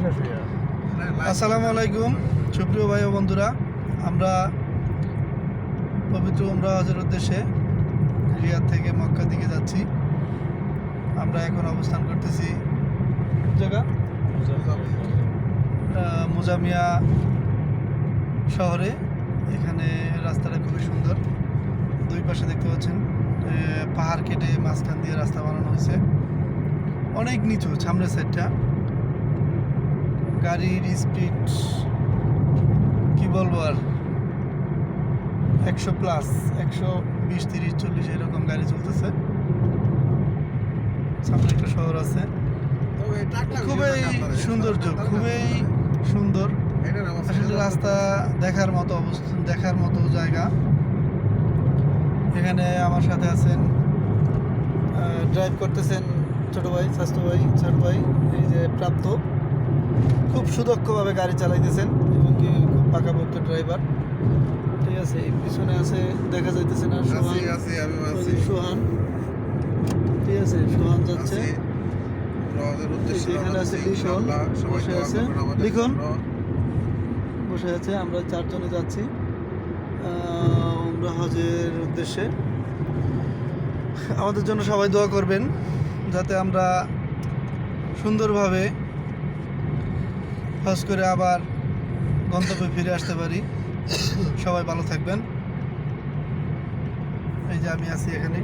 আসসালামু আলাইকুম সুপ্রিয় ভাই ও বন্ধুরা, আমরা পবিত্র উমরা হজের উদ্দেশ্যে রিয়াদ থেকে মক্কা দিকে যাচ্ছি। আমরা এখন অবস্থান করতেছি জায়গা মুজামিয়া শহরে। এখানে রাস্তাটা খুবই সুন্দর, দুই পাশে দেখতে পাচ্ছেন পাহাড় কেটে মাঝখান দিয়ে রাস্তা বানানো হয়েছে। অনেক নিচু সামনের সাইডটা, গাড়ির স্পিড কি বলবো আর 100+, 120, 30, 40 এরকম গাড়ি চলতেছে। সামনে একটা শহর আছে, খুবই সৌন্দর্য, খুবই সুন্দর। আসলে রাস্তা দেখার মতো অবস্থা, দেখার মতো জায়গা। এখানে আমার সাথে আছেন, ড্রাইভ করতেছেন ছোট ভাই, স্বাস্থ্য ভাই, ছোট ভাই, এই যে প্রাপ্ত, খুব সুদক্ষভাবে গাড়ি চালাইতেছেন এবং কি খুব পাকাপোক্ত ড্রাইভার। ঠিক আছে, এই পিছনে আছে, দেখা যাইতেছে না, সোহান। ঠিক আছে, সোহান যাচ্ছে। এখানে আছে লিখন, বসে আছে লিখন, বসে আছে। আমরা চারজনে যাচ্ছি উমরা হজের উদ্দেশ্যে। আমাদের জন্য সবাই দোয়া করবেন যাতে আমরা সুন্দরভাবে হজ করে আবার গন্তব্যে ফিরে আসতে পারি। সবাই ভালো থাকবেন। এই যে আমি আছি এখানে।